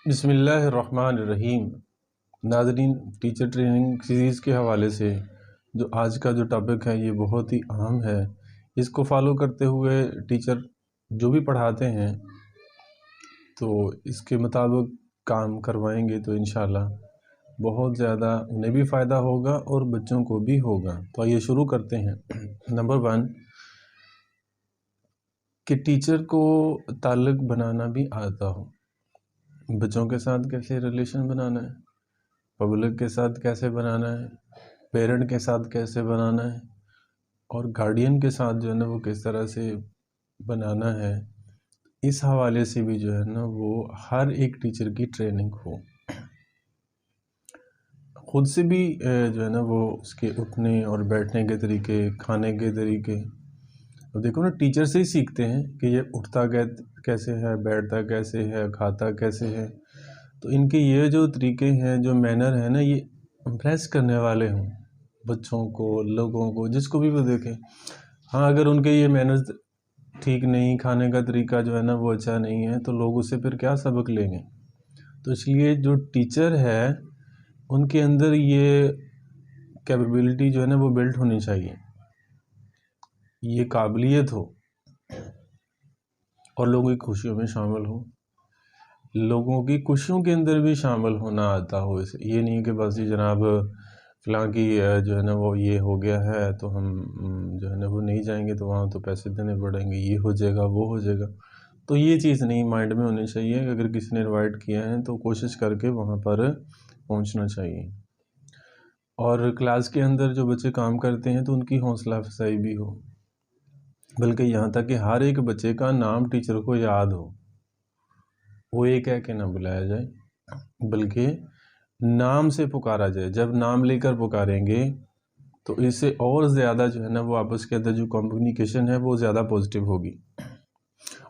بسم اللہ الرحمن الرحیم۔ ناظرین، ٹیچر ٹریننگ سیریز کے حوالے سے جو آج کا جو ٹاپک ہے یہ بہت ہی اہم ہے۔ اس کو فالو کرتے ہوئے ٹیچر جو بھی پڑھاتے ہیں تو اس کے مطابق کام کروائیں گے تو انشاءاللہ بہت زیادہ انہیں بھی فائدہ ہوگا اور بچوں کو بھی ہوگا۔ تو آئیے شروع کرتے ہیں۔ نمبر 1 کہ ٹیچر کو تعلق بنانا بھی آتا ہو۔ بچوں کے ساتھ کیسے ریلیشن بنانا ہے، پبلک کے ساتھ کیسے بنانا ہے، پیرنٹ کے ساتھ کیسے بنانا ہے، اور گارڈین کے ساتھ جو ہے نا وہ کس طرح سے بنانا ہے، اس حوالے سے بھی جو ہے نا وہ ہر ایک ٹیچر کی ٹریننگ ہو۔ خود سے بھی جو ہے نا وہ اس کے اٹھنے اور بیٹھنے کے طریقے، کھانے کے طریقے، تو دیکھو نا ٹیچر سے ہی سیکھتے ہیں کہ یہ اٹھتا کیسے ہے، بیٹھتا کیسے ہے، کھاتا کیسے ہے۔ تو ان کے یہ جو طریقے ہیں، جو مینر ہیں نا، یہ امپریس کرنے والے ہوں بچوں کو، لوگوں کو، جس کو بھی وہ دیکھیں۔ ہاں، اگر ان کے یہ مینرز ٹھیک نہیں، کھانے کا طریقہ جو ہے نا وہ اچھا نہیں ہے، تو لوگ اس سے پھر کیا سبق لیں گے؟ تو اس لیے جو ٹیچر ہے ان کے اندر یہ کیپیبلٹی جو ہے نا وہ بلڈ ہونی چاہیے، یہ قابلیت ہو، اور لوگوں کی خوشیوں میں شامل ہو، لوگوں کی خوشیوں کے اندر بھی شامل ہونا آتا ہو۔ یہ نہیں کہ بس جی جناب فلاں کی جو ہے نا وہ یہ ہو گیا ہے تو ہم جو ہے نا وہ نہیں جائیں گے، تو وہاں تو پیسے دینے پڑیں گے، یہ ہو جائے گا، وہ ہو جائے گا۔ تو یہ چیز نہیں مائنڈ میں ہونی چاہیے کہ اگر کسی نے انوائٹ کیا ہے تو کوشش کر کے وہاں پر پہنچنا چاہیے۔ اور کلاس کے اندر جو بچے کام کرتے ہیں تو ان کی حوصلہ افزائی بھی ہو، بلکہ یہاں تک کہ ہر ایک بچے کا نام ٹیچر کو یاد ہو، وہ یہ کہہ کے نہ بلایا جائے بلکہ نام سے پکارا جائے۔ جب نام لے کر پکاریں گے تو اس سے اور زیادہ جو ہے نا وہ آپس کے اندر جو کمیونیکیشن ہے وہ زیادہ پوزیٹیو ہوگی۔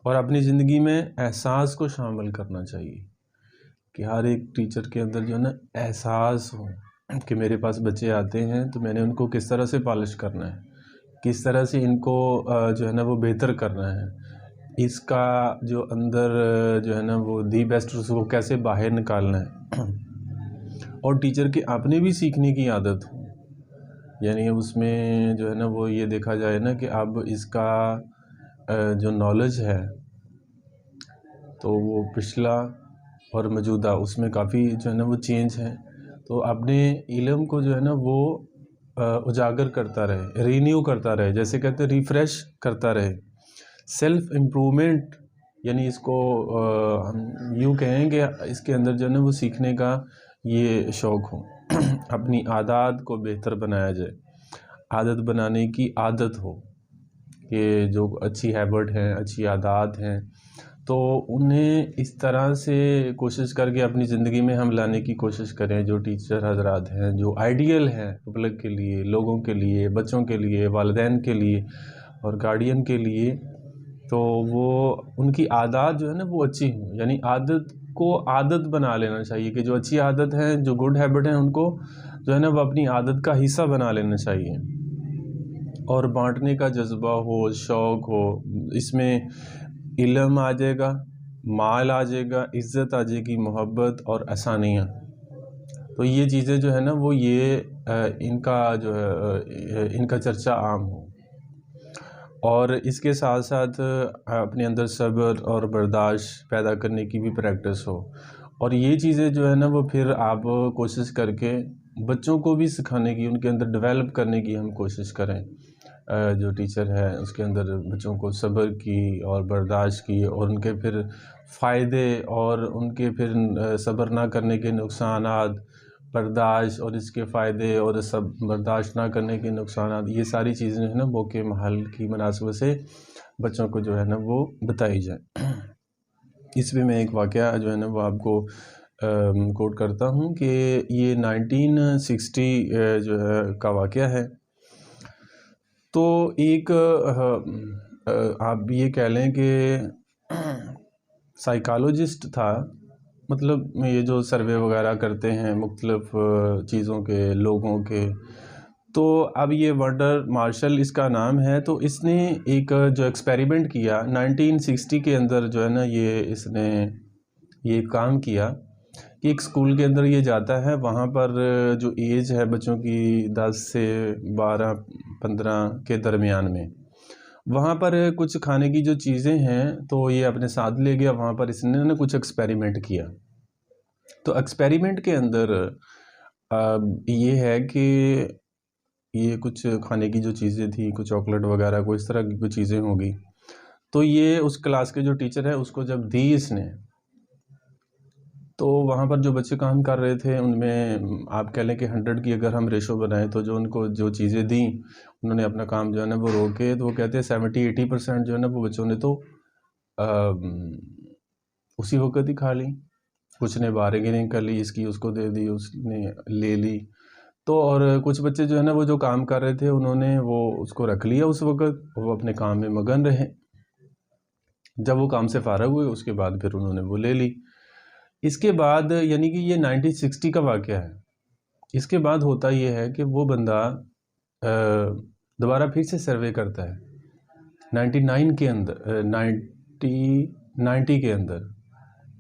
اور اپنی زندگی میں احساس کو شامل کرنا چاہیے کہ ہر ایک ٹیچر کے اندر جو ہے نا احساس ہو کہ میرے پاس بچے آتے ہیں تو میں نے ان کو کس طرح سے پالش کرنا ہے، کس طرح سے ان کو جو ہے نا وہ بہتر کرنا ہے، اس کا جو اندر جو ہے نا وہ دی بیسٹ اس کو کیسے باہر نکالنا ہے۔ اور ٹیچر کے اپنے بھی سیکھنے کی عادت ہو، یعنی اس میں جو ہے نا وہ یہ دیکھا جائے نا کہ اب اس کا جو نالج ہے تو وہ پچھلا اور موجودہ اس میں کافی جو ہے نا وہ چینج ہے، تو اپنے علم کو جو ہے نا وہ اجاگر کرتا رہے، رینیو کرتا رہے، جیسے کہتے ہیں ریفریش کرتا رہے، سیلف امپرومنٹ، یعنی اس کو ہم یوں کہیں کہ اس کے اندر جو ہے نا وہ سیکھنے کا یہ شوق ہو۔ اپنی عادات کو بہتر بنایا جائے، عادت بنانے کی عادت ہو کہ جو اچھی ہیبٹ ہیں، اچھی عادات ہیں تو انہیں اس طرح سے کوشش کر کے اپنی زندگی میں ہم لانے کی کوشش کریں۔ جو ٹیچر حضرات ہیں جو آئیڈیل ہیں پبلک کے لیے، لوگوں کے لیے، بچوں کے لیے، والدین کے لیے اور گارڈین کے لیے، تو وہ ان کی عادات جو ہے نا وہ اچھی ہوں، یعنی عادت کو عادت بنا لینا چاہیے کہ جو اچھی عادت ہیں، جو گڈ ہیبٹ ہیں، ان کو جو ہے نا وہ اپنی عادت کا حصہ بنا لینا چاہیے، اور بانٹنے کا جذبہ ہو، شوق ہو، اس میں علم آ جائے گا، مال آ جائے گا، عزت آ جائے گی، محبت اور آسانیاں۔ تو یہ چیزیں جو ہے نا وہ یہ ان کا جو ہے ان کا چرچا عام ہو، اور اس کے ساتھ ساتھ اپنے اندر صبر اور برداشت پیدا کرنے کی بھی پریکٹس ہو۔ اور یہ چیزیں جو ہے نا وہ پھر آپ کوشش کر کے بچوں کو بھی سکھانے کی، ان کے اندر ڈیولپ کرنے کی ہم کوشش کریں۔ جو ٹیچر ہے اس کے اندر بچوں کو صبر کی اور برداشت کی، اور ان کے پھر فائدے اور ان کے پھر صبر نہ کرنے کے نقصانات، برداشت اور اس کے فائدے اور برداشت نہ کرنے کے نقصانات، یہ ساری چیزیں جو ہے نا موقع محل کی مناسبت سے بچوں کو جو ہے نا وہ بتائی جائیں۔ اس میں میں ایک واقعہ جو ہے نا وہ آپ کو کوٹ کرتا ہوں کہ یہ 1960 جو ہے کا واقعہ ہے۔ تو ایک آپ یہ کہہ لیں کہ سائیکالوجسٹ تھا، مطلب یہ جو سروے وغیرہ کرتے ہیں مختلف چیزوں کے، لوگوں کے، تو اب یہ ورڈر مارشل اس کا نام ہے۔ تو اس نے ایک جو ایکسپیریمنٹ کیا 1960 کے اندر جو ہے نا اس نے یہ کام کیا کہ ایک اسکول کے اندر یہ جاتا ہے، وہاں پر جو ایج ہے بچوں کی 10 سے 12-15 کے درمیان میں، وہاں پر کچھ کھانے کی جو چیزیں ہیں تو یہ اپنے ساتھ لے گیا. وہاں پر اس نے نا کچھ ایکسپیریمنٹ کیا. تو ایکسپیریمنٹ کے اندر یہ ہے کہ یہ کچھ کھانے کی جو چیزیں تھیں، کچھ چاکلیٹ وغیرہ، کوئی اس طرح کی کوئی چیزیں ہوگی. تو یہ اس کلاس کے جو ٹیچر ہے اس کو جب دی اس نے، تو وہاں پر جو بچے کام کر رہے تھے ان میں آپ کہہ لیں کہ 100 کی اگر ہم ریشو بنائیں تو جو ان کو جو چیزیں دیں انہوں نے اپنا کام جو ہے نا وہ روکے. تو وہ کہتے ہیں 70-80% جو ہے نا وہ بچوں نے تو اسی وقت ہی کھا لی. کچھ نے بارگیننگ کر لی، اس کی اس کو دے دی، اس نے لے لی. تو اور کچھ بچے جو ہے نا وہ جو کام کر رہے تھے انہوں نے وہ اس کو رکھ لیا اس وقت، وہ اپنے کام میں مگن رہے. جب وہ کام سے فارغ ہوئے اس کے بعد پھر انہوں نے وہ لے لی. اس کے بعد یعنی کہ یہ 1960 کا واقعہ ہے. اس کے بعد ہوتا یہ ہے کہ وہ بندہ دوبارہ پھر سے سروے کرتا ہے 99 کے اندر، 90 کے اندر،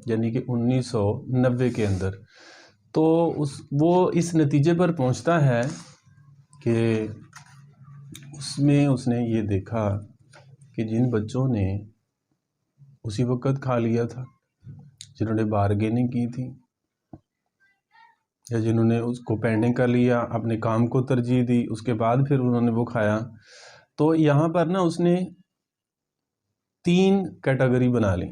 یعنی کہ 1990 کے اندر. تو وہ اس نتیجے پر پہنچتا ہے کہ اس نے یہ دیکھا کہ جن بچوں نے اسی وقت کھا لیا تھا، جنہوں نے بارگیننگ کی تھی یا جنہوں نے اس کو پینڈنگ کر لیا، اپنے کام کو ترجیح دی، اس کے بعد پھر انہوں نے وہ کھایا. تو یہاں پر نا اس نے 3 کیٹیگری بنا لی.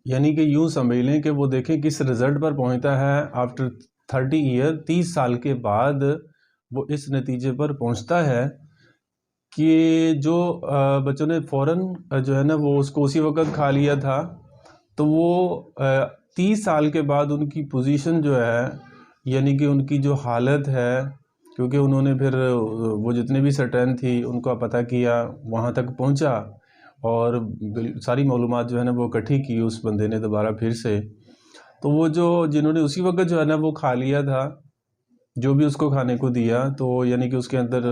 یعنی کہ یوں سمجھ لیں کہ وہ دیکھیں کس رزلٹ پر پہنچتا ہے. آفٹر 30 ایئر، 30 سال کے بعد وہ اس نتیجے پر پہنچتا ہے کہ جو بچوں نے فوراً جو ہے نا وہ اس کو اسی وقت کھا لیا تھا، تو وہ 30 سال کے بعد ان کی پوزیشن جو ہے، یعنی کہ ان کی جو حالت ہے، کیونکہ انہوں نے پھر وہ جتنے بھی سرٹن تھی ان کو پتہ کیا، وہاں تک پہنچا اور ساری معلومات جو ہے نا وہ اکٹھی کی اس بندے نے دوبارہ پھر سے. تو وہ جنہوں نے اسی وقت جو ہے نا وہ کھا لیا تھا، جو بھی اس کو کھانے کو دیا، تو یعنی کہ اس کے اندر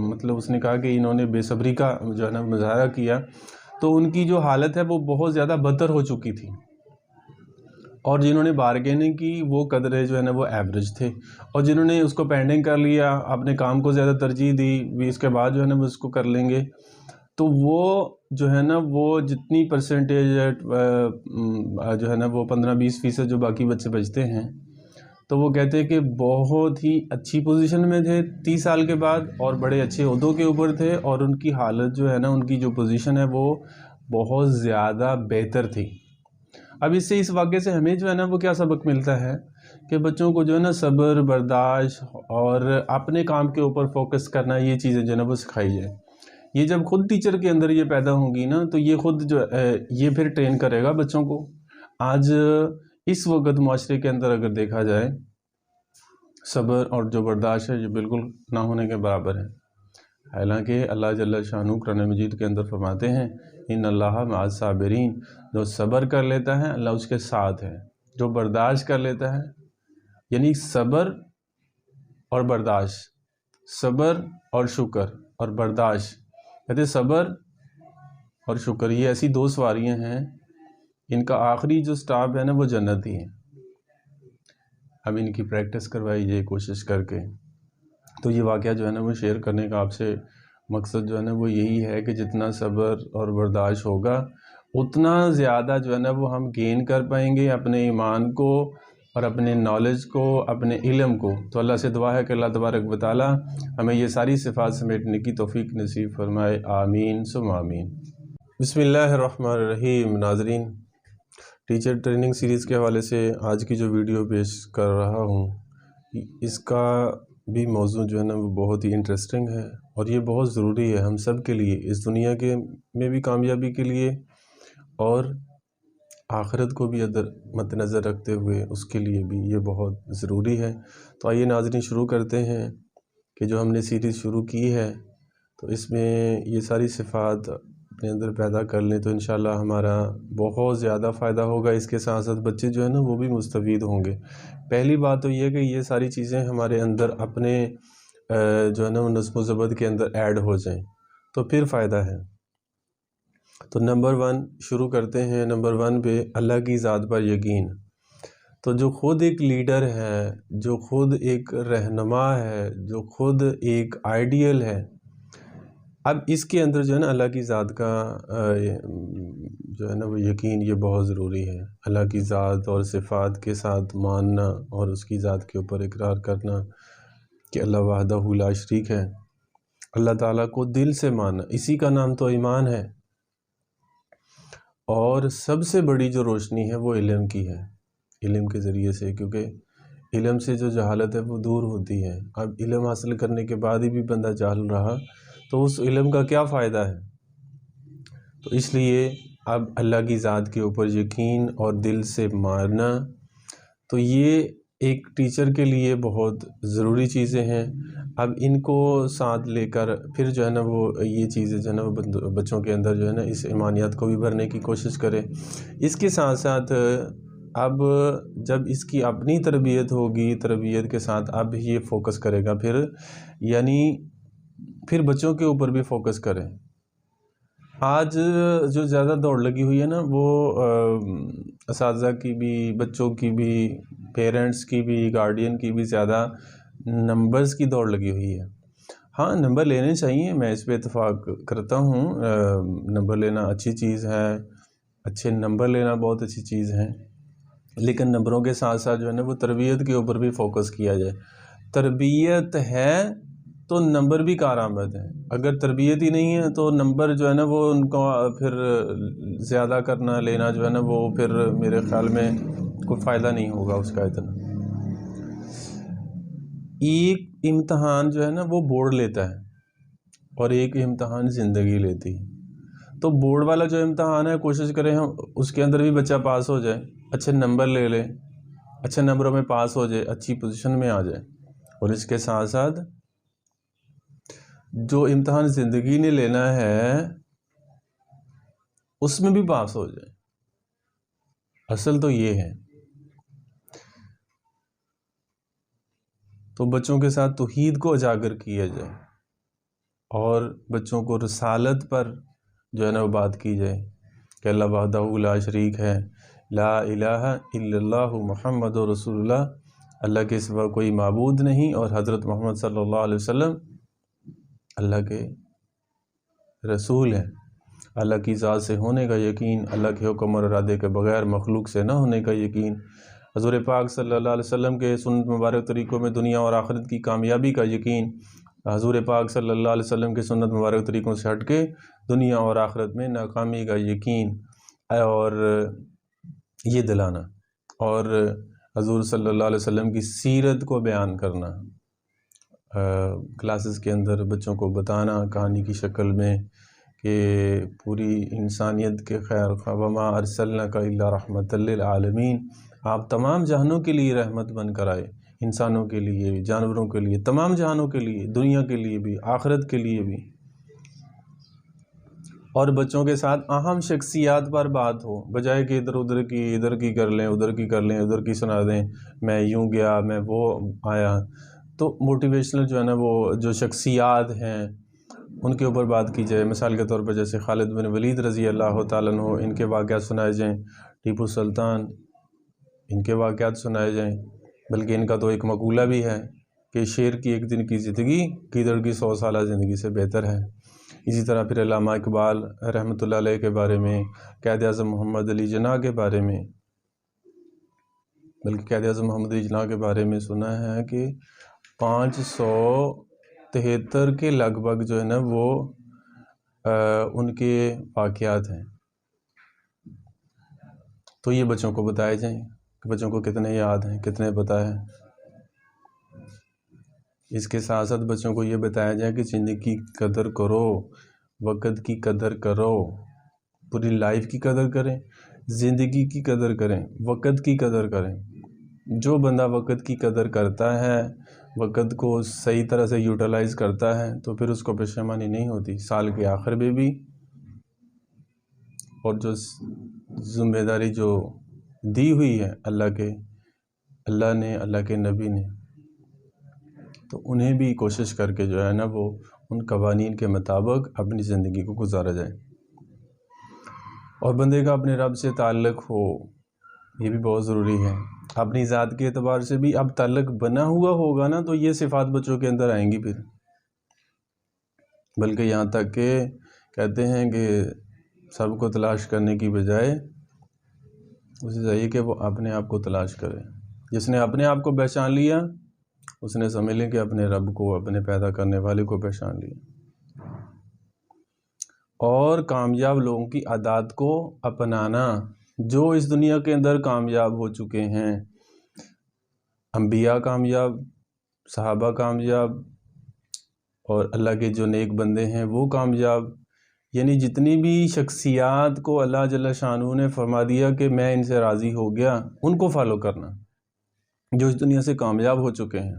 مطلب اس نے کہا کہ انہوں نے بے صبری کا جو ہے نا مظاہرہ کیا، تو ان کی جو حالت ہے وہ بہت زیادہ بدتر ہو چکی تھی. اور جنہوں نے بارگیننگ کی وہ قدرے جو ہے نا وہ ایوریج تھے، اور جنہوں نے اس کو پینڈنگ کر لیا، اپنے کام کو زیادہ ترجیح دی، بھی اس کے بعد جو ہے نا وہ اس کو کر لیں گے، تو وہ جو ہے نا وہ جتنی پرسنٹیج جو ہے نا وہ 15-20% جو باقی بچے بچتے ہیں، تو وہ کہتے ہیں کہ بہت ہی اچھی پوزیشن میں تھے 30 سال کے بعد، اور بڑے اچھے عہدوں کے اوپر تھے، اور ان کی حالت جو ہے نا ان کی جو پوزیشن ہے وہ بہت زیادہ بہتر تھی. اب اس واقعے سے ہمیں جو ہے نا وہ کیا سبق ملتا ہے کہ بچوں کو جو ہے نا صبر، برداشت اور اپنے کام کے اوپر فوکس کرنا، یہ چیزیں جو ہے نا وہ سکھائی جائیں. یہ جب خود ٹیچر کے اندر یہ پیدا ہوں گی نا، تو یہ خود جو یہ پھر ٹرین کرے گا بچوں کو. آج اس وقت معاشرے کے اندر اگر دیکھا جائے، صبر اور جو برداشت ہے یہ بالکل نہ ہونے کے برابر ہے. حالانکہ اللہ جل شانہ قرآن مجید کے اندر فرماتے ہیں ان اللہ مع الصابرین، جو صبر کر لیتا ہے اللہ اس کے ساتھ ہے. جو برداشت کر لیتا ہے، یعنی صبر اور برداشت، صبر اور شکر اور برداشت، کہتے صبر اور شکر یہ ایسی 2 سواریاں ہیں، ان کا آخری جو سٹاپ ہے نا وہ جنت ہی ہے. اب ان کی پریکٹس کروائی جائے کوشش کر کے. تو یہ واقعہ جو ہے نا وہ شیئر کرنے کا آپ سے مقصد جو ہے نا وہ یہی ہے کہ جتنا صبر اور برداشت ہوگا اتنا زیادہ جو ہے نا وہ ہم گین کر پائیں گے اپنے ایمان کو اور اپنے نالج کو، اپنے علم کو. تو اللہ سے دعا ہے کہ اللہ تبارک و تعالی ہمیں یہ ساری صفات سمیٹنے کی توفیق نصیب فرمائے. آمین ثم آمین. بسم اللہ الرحمن الرحیم. ناظرین، ٹیچر ٹریننگ سیریز کے حوالے سے آج کی جو ویڈیو پیش کر رہا ہوں، اس کا بھی موضوع جو ہے نا وہ بہت ہی انٹرسٹنگ ہے، اور یہ بہت ضروری ہے ہم سب کے لیے، اس دنیا کے میں بھی کامیابی کے لیے اور آخرت کو بھی مد نظر رکھتے ہوئے اس کے لیے بھی یہ بہت ضروری ہے. تو آئیے ناظرین شروع کرتے ہیں کہ جو ہم نے سیریز شروع کی ہے تو اس میں یہ ساری صفات اپنے اندر پیدا کر لیں تو انشاءاللہ ہمارا بہت زیادہ فائدہ ہوگا. اس کے ساتھ ساتھ بچے جو ہیں نا وہ بھی مستفید ہوں گے. پہلی بات تو یہ کہ یہ ساری چیزیں ہمارے اندر اپنے جو ہے نا وہ نظم و ضبط کے اندر ایڈ ہو جائیں تو پھر فائدہ ہے. تو نمبر 1 شروع کرتے ہیں۔ نمبر 1 پہ اللہ کی ذات پر یقین۔ تو جو خود ایک لیڈر ہے، جو خود ایک رہنما ہے، جو خود ایک آئیڈیل ہے، اب اس کے اندر جو ہے نا اللہ کی ذات کا جو ہے نا وہ یقین یہ بہت ضروری ہے۔ اللہ کی ذات اور صفات کے ساتھ ماننا اور اس کی ذات کے اوپر اقرار کرنا کہ اللہ وحدہ لا شریک ہے، اللہ تعالیٰ کو دل سے ماننا، اسی کا نام تو ایمان ہے۔ اور سب سے بڑی جو روشنی ہے وہ علم کی ہے، علم کے ذریعے سے، کیونکہ علم سے جو جہالت ہے وہ دور ہوتی ہے۔ اب علم حاصل کرنے کے بعد بھی بندہ جاہل رہا تو اس علم کا کیا فائدہ ہے؟ تو اس لیے اب اللہ کی ذات کے اوپر یقین اور دل سے ماننا، تو یہ ایک ٹیچر کے لیے بہت ضروری چیزیں ہیں۔ اب ان کو ساتھ لے کر پھر جو ہے نا وہ یہ چیزیں جو ہے نا وہ بچوں کے اندر جو ہے نا اس ایمانیات کو بھی بھرنے کی کوشش کرے۔ اس کے ساتھ ساتھ اب جب اس کی اپنی تربیت ہوگی، تربیت کے ساتھ اب یہ فوکس کرے گا یعنی پھر بچوں کے اوپر بھی فوکس کریں۔ آج جو زیادہ دوڑ لگی ہوئی ہے نا وہ اساتذہ کی بھی، بچوں کی بھی، پیرنٹس کی بھی، گارڈین کی بھی زیادہ نمبرز کی دوڑ لگی ہوئی ہے۔ ہاں نمبر لینے چاہیے، میں اس پہ اتفاق کرتا ہوں، نمبر لینا اچھی چیز ہے، اچھے نمبر لینا بہت اچھی چیز ہے، لیکن نمبروں کے ساتھ ساتھ جو ہے نا وہ تربیت کے اوپر بھی فوکس کیا جائے۔ تربیت ہے تو نمبر بھی کارآمد ہیں، اگر تربیت ہی نہیں ہے تو نمبر جو ہے نا وہ ان کو پھر زیادہ کرنا لینا جو ہے نا وہ پھر میرے خیال میں کوئی فائدہ نہیں ہوگا اس کا اتنا۔ ایک امتحان جو ہے نا وہ بورڈ لیتا ہے اور ایک امتحان زندگی لیتی ہے۔ تو بورڈ والا جو امتحان ہے کوشش کریں ہم اس کے اندر بھی بچہ پاس ہو جائے، اچھے نمبر لے لے، اچھے نمبروں میں پاس ہو جائے، اچھی پوزیشن میں آ جائے، اور اس کے ساتھ ساتھ جو امتحان زندگی نے لینا ہے اس میں بھی پاس ہو جائے۔ اصل تو یہ ہے۔ تو بچوں کے ساتھ توحید کو اجاگر کیا جائے اور بچوں کو رسالت پر جو ہے نا وہ بات کی جائے کہ اللہ وحدہ لا شریک ہے، لا الہ الا اللہ محمد رسول اللہ، اللہ کے سوا کوئی معبود نہیں، اور حضرت محمد صلی اللہ علیہ وسلم اللہ کے رسول ہیں۔ اللہ کی ذات سے ہونے کا یقین، اللہ کے حکم اور ارادے کے بغیر مخلوق سے نہ ہونے کا یقین، حضور پاک صلی اللہ علیہ وسلم کے سنت مبارک طریقوں میں دنیا اور آخرت کی کامیابی کا یقین، حضور پاک صلی اللہ علیہ وسلم کے سنت مبارک طریقوں سے ہٹ کے دنیا اور آخرت میں ناکامی کا یقین، اور یہ دلانا، اور حضور صلی اللہ علیہ وسلم کی سیرت کو بیان کرنا، کلاسز کے اندر بچوں کو بتانا کہانی کی شکل میں کہ پوری انسانیت کے خیر خواہ، وما ارسلناک الا رحمۃ للعالمین، آپ تمام جہانوں کے لیے رحمت بن کر آئے، انسانوں کے لیے، جانوروں کے لیے، تمام جہانوں کے لیے، دنیا کے لیے بھی، آخرت کے لیے بھی۔ اور بچوں کے ساتھ اہم شخصیات پر بات ہو، بجائے کہ ادھر کی کر لیں، ادھر کی کر لیں، ادھر کی سنا دیں، میں یوں گیا، میں وہ آیا۔ تو موٹیویشنل جو ہے نا وہ جو شخصیات ہیں ان کے اوپر بات کی جائے۔ مثال کے طور پر جیسے خالد بن ولید رضی اللہ تعالیٰ عنہ، ان کے واقعات سنائے جائیں، ٹیپو سلطان، ان کے واقعات سنائے جائیں۔ بلکہ ان کا تو ایک مقولہ بھی ہے کہ شیر کی ایک دن کی زندگی گیدڑ کی 100 سالہ زندگی سے بہتر ہے۔ اسی طرح پھر علامہ اقبال رحمۃ اللہ علیہ کے بارے میں، قائد اعظم محمد علی جناح کے بارے میں، بلکہ قائد اعظم محمد علی جناح کے بارے میں سنا ہے کہ 573 کے لگ بھگ جو ہے نا وہ ان کے واقعات ہیں۔ تو یہ بچوں کو بتائے جائیں کہ بچوں کو کتنے یاد ہیں، کتنے پتہ ہے۔ اس کے ساتھ ساتھ بچوں کو یہ بتایا جائے کہ زندگی کی قدر کرو، وقت کی قدر کرو، پوری لائف کی قدر کریں، زندگی کی قدر کریں، وقت کی قدر کریں۔ جو بندہ وقت کی قدر کرتا ہے، وقت کو صحیح طرح سے یوٹیلائز کرتا ہے، تو پھر اس کو پشیمانی نہیں ہوتی سال کے آخر میں بھی، اور جو ذمہ داری جو دی ہوئی ہے اللہ نے، اللہ کے نبی نے، تو انہیں بھی کوشش کر کے جو ہے نا وہ ان قوانین کے مطابق اپنی زندگی کو گزارا جائے۔ اور بندے کا اپنے رب سے تعلق ہو، یہ بھی بہت ضروری ہے۔ اپنی ذات کے اعتبار سے بھی اب تعلق بنا ہوا ہوگا نا تو یہ صفات بچوں کے اندر آئیں گی پھر، بلکہ یہاں تک کہ کہتے ہیں کہ سب کو تلاش کرنے کی بجائے اسے چاہیے کہ وہ اپنے آپ کو تلاش کرے۔ جس نے اپنے آپ کو پہچان لیا اس نے سمجھ لیں کہ اپنے رب کو، اپنے پیدا کرنے والے کو پہچان لیا۔ اور کامیاب لوگوں کی عادات کو اپنانا، جو اس دنیا کے اندر کامیاب ہو چکے ہیں، انبیاء کامیاب، صحابہ کامیاب، اور اللہ کے جو نیک بندے ہیں وہ کامیاب، یعنی جتنی بھی شخصیات کو اللہ جل شانہ نے فرما دیا کہ میں ان سے راضی ہو گیا، ان کو فالو کرنا، جو اس دنیا سے کامیاب ہو چکے ہیں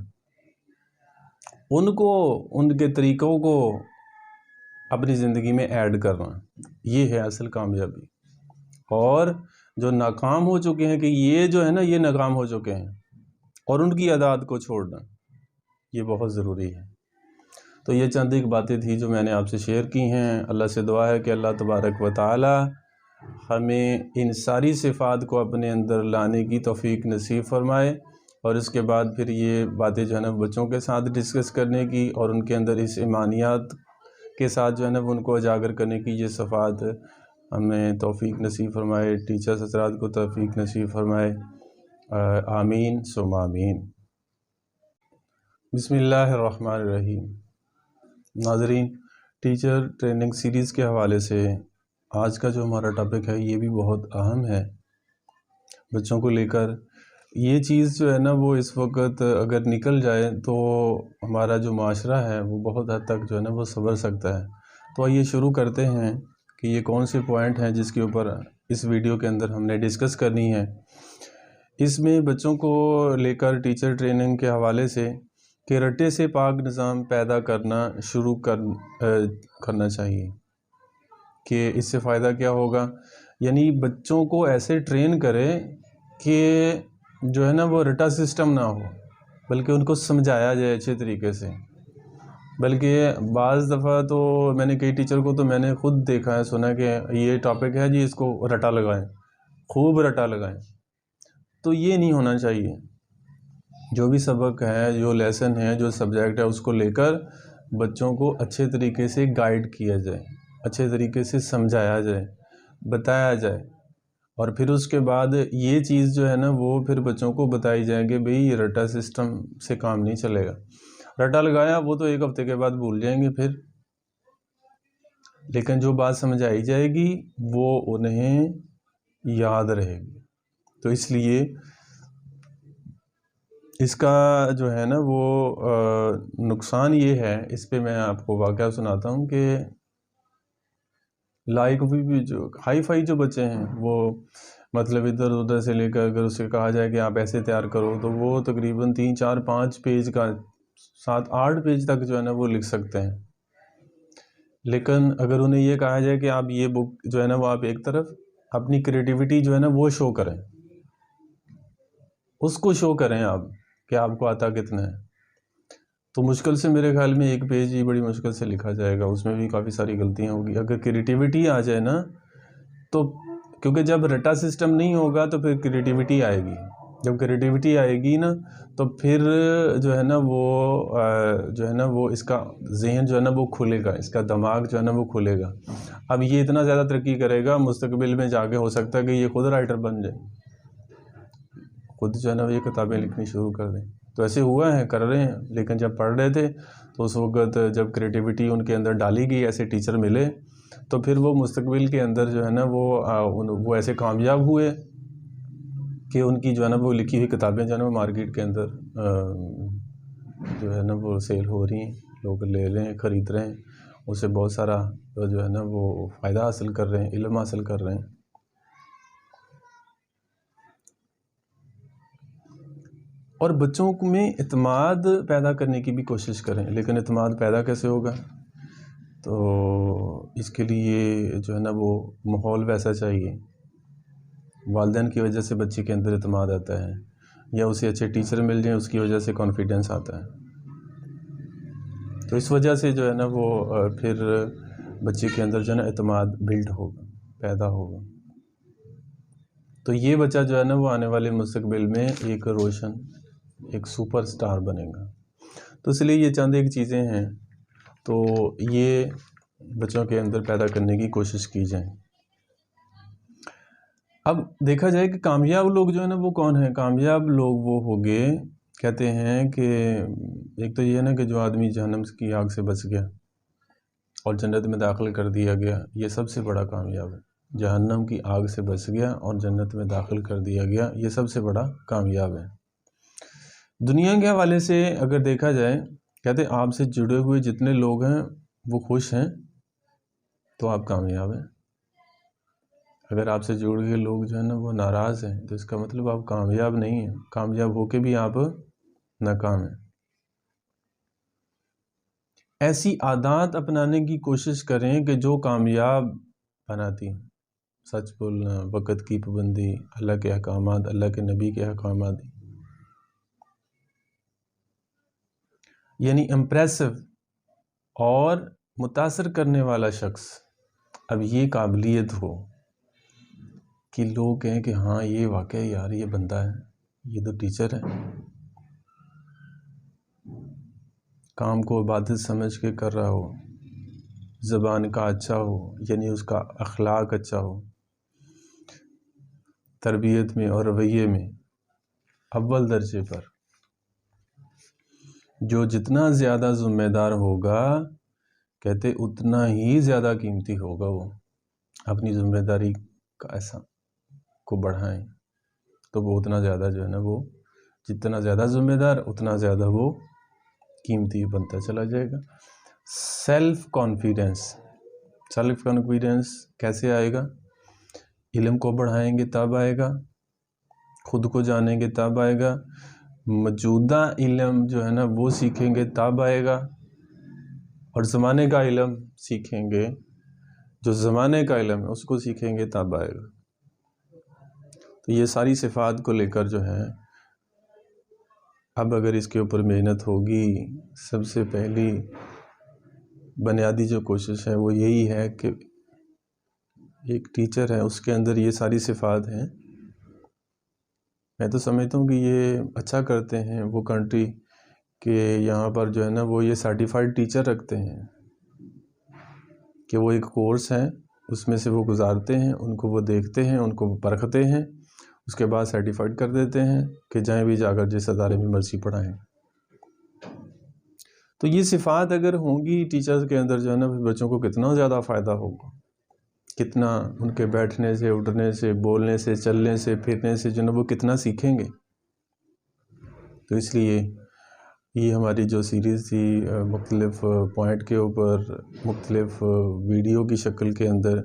ان کو، ان کے طریقوں کو اپنی زندگی میں ایڈ کرنا، یہ ہے اصل کامیابی۔ اور جو ناکام ہو چکے ہیں کہ یہ جو ہے نا یہ ناکام ہو چکے ہیں، اور ان کی عادات کو چھوڑنا یہ بہت ضروری ہے۔ تو یہ چند ایک باتیں تھی جو میں نے آپ سے شیئر کی ہیں۔ اللہ سے دعا ہے کہ اللہ تبارک و تعالی ہمیں ان ساری صفات کو اپنے اندر لانے کی توفیق نصیب فرمائے، اور اس کے بعد پھر یہ باتیں جو ہے نا بچوں کے ساتھ ڈسکس کرنے کی، اور ان کے اندر اس ایمانیات کے ساتھ جو ہے نا ان کو اجاگر کرنے کی یہ صفات ہمیں توفیق نصیب فرمائے، ٹیچرز حضرات کو توفیق نصیب فرمائے، آمین ثم آمین۔ بسم اللہ الرحمن الرحیم۔ ناظرین، ٹیچر ٹریننگ سیریز کے حوالے سے آج کا جو ہمارا ٹاپک ہے یہ بھی بہت اہم ہے بچوں کو لے کر۔ یہ چیز جو ہے نا وہ اس وقت اگر نکل جائے تو ہمارا جو معاشرہ ہے وہ بہت حد تک جو ہے نا وہ سنور سکتا ہے۔ تو آئیے شروع کرتے ہیں کہ یہ کون سے پوائنٹ ہیں جس کے اوپر اس ویڈیو کے اندر ہم نے ڈسکس کرنی ہے۔ اس میں بچوں کو لے کر ٹیچر ٹریننگ کے حوالے سے کہ رٹے سے پاک نظام پیدا کرنا شروع کرنا چاہیے، کہ اس سے فائدہ کیا ہوگا، یعنی بچوں کو ایسے ٹرین کرے کہ جو ہے نا وہ رٹا سسٹم نہ ہو، بلکہ ان کو سمجھایا جائے اچھے طریقے سے۔ بلکہ بعض دفعہ تو میں نے کئی ٹیچر کو تو میں نے خود دیکھا ہے، سنا کہ یہ ٹاپک ہے جی اس کو رٹا لگائیں، خوب رٹا لگائیں، تو یہ نہیں ہونا چاہیے۔ جو بھی سبق ہے، جو لیسن ہے، جو سبجیکٹ ہے، اس کو لے کر بچوں کو اچھے طریقے سے گائیڈ کیا جائے، اچھے طریقے سے سمجھایا جائے، بتایا جائے، اور پھر اس کے بعد یہ چیز جو ہے نا وہ پھر بچوں کو بتائی جائے کہ بھئی یہ رٹا سسٹم سے کام نہیں چلے گا۔ رٹا لگایا وہ تو ایک ہفتے کے بعد بھول جائیں گے پھر، لیکن جو بات سمجھائی جائے گی وہ انہیں یاد رہے گی۔ تو اس لیے اس کا جو ہے نا وہ نقصان یہ ہے، اس پہ میں آپ کو واقعہ سناتا ہوں کہ لائک بھی جو ہائی فائی جو بچے ہیں وہ مطلب ادھر ادھر سے لے کر اگر اسے کہا جائے کہ آپ ایسے تیار کرو تو وہ تقریباً 3 4 5 پیج کا 7 8 پیج تک جو ہے نا وہ لکھ سکتے ہیں۔ لیکن اگر انہیں یہ کہا جائے کہ آپ یہ بک جو ہے نا وہ آپ ایک طرف اپنی کریٹیوٹی جو ہے نا وہ شو کریں، اس کو شو کریں آپ کہ آپ کو آتا کتنا ہے، تو مشکل سے میرے خیال میں 1 پیج ہی بڑی مشکل سے لکھا جائے گا، اس میں بھی کافی ساری غلطیاں ہوگی۔ اگر کریٹیوٹی آ جائے نا تو، کیونکہ جب رٹا سسٹم نہیں ہوگا تو پھر کریٹیوٹی آئے گی، جب کریٹیوٹی آئے گی نا تو پھر جو ہے نا وہ اس کا ذہن جو ہے نا وہ کھلے گا، اس کا دماغ جو ہے نا وہ کھلے گا۔ اب یہ اتنا زیادہ ترقی کرے گا، مستقبل میں جا کے ہو سکتا ہے کہ یہ خود رائٹر بن جائے، خود جو ہے نا یہ کتابیں لکھنی شروع کر دیں۔ تو ایسے ہوا ہے، کر رہے ہیں، لیکن جب پڑھ رہے تھے تو اس وقت جب کریٹیوٹی ان کے اندر ڈالی گئی، ایسے ٹیچر ملے تو پھر وہ مستقبل کے اندر جو ہے نا وہ ایسے کامیاب ہوئے کہ ان کی جو ہے نا وہ لکھی ہوئی کتابیں جو ہے نا وہ مارکیٹ کے اندر جو ہے نا وہ سیل ہو رہی ہیں، لوگ لے رہے ہیں، خرید رہے ہیں، اس سے بہت سارا جو ہے نا وہ فائدہ حاصل کر رہے ہیں، علم حاصل کر رہے ہیں۔ اور بچوں میں اعتماد پیدا کرنے کی بھی کوشش کریں، لیکن اعتماد پیدا کیسے ہوگا؟ تو اس کے لیے جو ہے نا وہ ماحول ویسا چاہیے، والدین کی وجہ سے بچے کے اندر اعتماد آتا ہے، یا اسے اچھے ٹیچر مل جائیں اس کی وجہ سے کانفیڈنس آتا ہے۔ تو اس وجہ سے جو ہے نا وہ پھر بچے کے اندر جو ہے نا اعتماد بلڈ ہوگا، پیدا ہوگا۔ تو یہ بچہ جو ہے نا وہ آنے والے مستقبل میں ایک روشن ایک سپر سٹار بنے گا۔ تو اس لیے یہ چند ایک چیزیں ہیں تو یہ بچوں کے اندر پیدا کرنے کی کوشش کی جائیں۔ اب دیکھا جائے کہ کامیاب لوگ جو ہے نا وہ کون ہیں؟ کامیاب لوگ وہ ہو گئے، کہتے ہیں کہ ایک تو یہ ہے نا کہ جو آدمی جہنم کی آگ سے بچ گیا اور جنت میں داخل کر دیا گیا، یہ سب سے بڑا کامیاب ہے۔ جہنم کی آگ سے بچ گیا اور جنت میں داخل کر دیا گیا، یہ سب سے بڑا کامیاب ہے۔ دنیا کے حوالے سے اگر دیکھا جائے، کہتے ہیں آپ سے جڑے ہوئے جتنے لوگ ہیں وہ خوش ہیں تو آپ کامیاب ہیں۔ اگر آپ سے جڑے ہوئے لوگ جو ہیں نا وہ ناراض ہیں تو اس کا مطلب آپ کامیاب نہیں ہیں، کامیاب ہو کے بھی آپ ناکام ہیں۔ ایسی عادات اپنانے کی کوشش کریں کہ جو کامیاب بناتی ہیں، سچ بولنا، وقت کی پابندی، اللہ کے احکامات، اللہ کے نبی کے احکامات، یعنی امپریسو اور متاثر کرنے والا شخص۔ اب یہ قابلیت ہو کہ لوگ کہیں کہ ہاں یہ واقعی یار یہ بندہ ہے، یہ تو ٹیچر ہے، کام کو عبادت سمجھ کے کر رہا ہو، زبان کا اچھا ہو، یعنی اس کا اخلاق اچھا ہو، تربیت میں اور رویے میں اول درجے پر، جو جتنا زیادہ ذمہ دار ہوگا کہتے اتنا ہی زیادہ قیمتی ہوگا وہ۔ اپنی ذمہ داری کا ایسا کو بڑھائیں تو وہ اتنا زیادہ جو ہے نا وہ جتنا زیادہ ذمہ دار اتنا زیادہ وہ قیمتی بنتا چلا جائے گا۔ سیلف کانفیڈنس کیسے آئے گا؟ علم کو بڑھائیں گے تب آئے گا، خود کو جانیں گے تب آئے گا، موجودہ علم جو ہے نا وہ سیکھیں گے تب آئے گا، اور زمانے کا علم سیکھیں گے، جو زمانے کا علم ہے اس کو سیکھیں گے تب آئے گا۔ تو یہ ساری صفات کو لے کر جو ہے اب اگر اس کے اوپر محنت ہوگی، سب سے پہلی بنیادی جو کوشش ہے وہ یہی ہے کہ ایک ٹیچر ہے اس کے اندر یہ ساری صفات ہیں۔ میں تو سمجھتا ہوں کہ یہ اچھا کرتے ہیں وہ کنٹری کہ یہاں پر جو ہے نا وہ یہ سرٹیفائیڈ ٹیچر رکھتے ہیں کہ وہ ایک کورس ہے اس میں سے وہ گزارتے ہیں، ان کو وہ دیکھتے ہیں، ان کو وہ پرکھتے ہیں، اس کے بعد سرٹیفائیڈ کر دیتے ہیں کہ جائیں بھی جا کر جس ادارے میں مرضی پڑھائیں۔ تو یہ صفات اگر ہوں گی ٹیچرز کے اندر جو ہے نا بچوں کو کتنا زیادہ فائدہ ہوگا، کتنا ان کے بیٹھنے سے، اٹھنے سے، بولنے سے، چلنے سے، پھرنے سے جو ہے نا وہ کتنا سیکھیں گے۔ تو اس لیے یہ ہماری جو سیریز تھی مختلف پوائنٹ کے اوپر مختلف ویڈیو کی شکل کے اندر،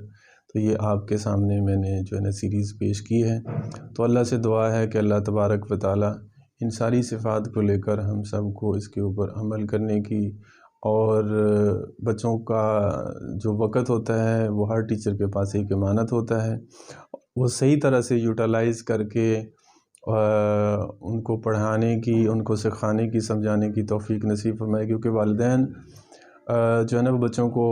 تو یہ آپ کے سامنے میں نے جو ہے نا سیریز پیش کی ہے۔ تو اللہ سے دعا ہے کہ اللہ تبارک و تعالی ان ساری صفات کو لے کر ہم سب کو اس کے اوپر عمل کرنے کی، اور بچوں کا جو وقت ہوتا ہے وہ ہر ٹیچر کے پاس ایک امانت ہوتا ہے، وہ صحیح طرح سے یوٹیلائز کر کے ان کو پڑھانے کی، ان کو سکھانے کی، سمجھانے کی توفیق نصیب فرمائے، کیونکہ والدین جو ہے نا وہ بچوں کو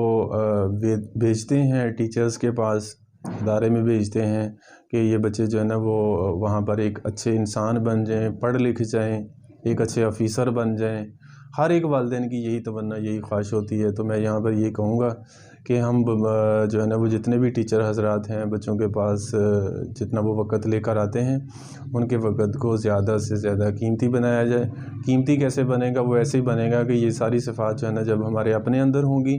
بھیجتے ہیں ٹیچرز کے پاس، ادارے میں بھیجتے ہیں کہ یہ بچے جو ہے نا وہ وہاں پر ایک اچھے انسان بن جائیں، پڑھ لکھ جائیں، ایک اچھے آفیسر بن جائیں۔ ہر ایک والدین کی یہی تمنا، یہی خواہش ہوتی ہے۔ تو میں یہاں پر یہ کہوں گا کہ ہم جو ہے نا وہ جتنے بھی ٹیچر حضرات ہیں بچوں کے پاس جتنا وہ وقت لے کر آتے ہیں ان کے وقت کو زیادہ سے زیادہ قیمتی بنایا جائے۔ قیمتی کیسے بنے گا؟ وہ ایسے ہی بنے گا کہ یہ ساری صفات جو ہے نا جب ہمارے اپنے اندر ہوں گی،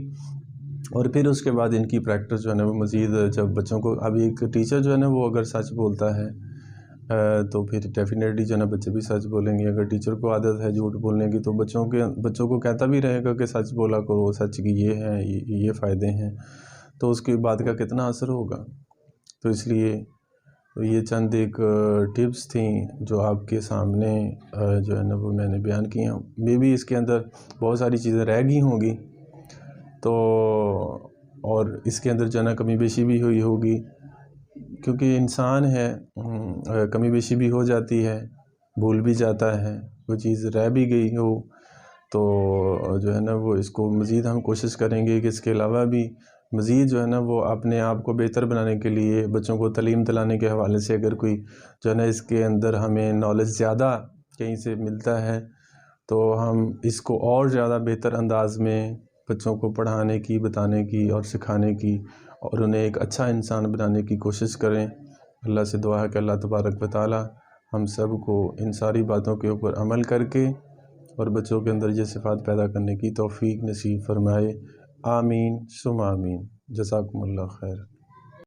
اور پھر اس کے بعد ان کی پریکٹس جو ہے نا وہ مزید جب بچوں کو، اب ایک ٹیچر جو ہے نا وہ اگر سچ بولتا ہے تو پھر ڈیفینیٹلی جو ہے نا بچے بھی سچ بولیں گے۔ اگر ٹیچر کو عادت ہے جھوٹ بولنے کی تو بچوں کو کہتا بھی رہے گا کہ سچ بولا کرو، سچ کی یہ ہیں، یہ فائدے ہیں، تو اس کی بات کا کتنا اثر ہوگا۔ تو اس لیے یہ چند ایک ٹپس تھیں جو آپ کے سامنے جو ہے نا وہ میں نے بیان کی ہیں۔ میں بھی اس کے اندر بہت ساری چیزیں رہ گئی ہوں گی تو، اور اس کے اندر جو ہے نا کمی بیشی بھی ہوئی ہوگی، کیونکہ انسان ہے، کمی بیشی بھی ہو جاتی ہے، بھول بھی جاتا ہے، کوئی چیز رہ بھی گئی ہو تو جو ہے نا وہ اس کو مزید ہم کوشش کریں گے کہ اس کے علاوہ بھی مزید جو ہے نا وہ اپنے آپ کو بہتر بنانے کے لیے بچوں کو تعلیم دلانے کے حوالے سے اگر کوئی جو ہے نا اس کے اندر ہمیں نالج زیادہ کہیں سے ملتا ہے تو ہم اس کو اور زیادہ بہتر انداز میں بچوں کو پڑھانے کی، بتانے کی اور سکھانے کی اور انہیں ایک اچھا انسان بنانے کی کوشش کریں۔ اللہ سے دعا ہے کہ اللہ تبارک و تعالی ہم سب کو ان ساری باتوں کے اوپر عمل کر کے اور بچوں کے اندر یہ صفات پیدا کرنے کی توفیق نصیب فرمائے۔ آمین ثم آمین۔ جزاکم اللہ خیر۔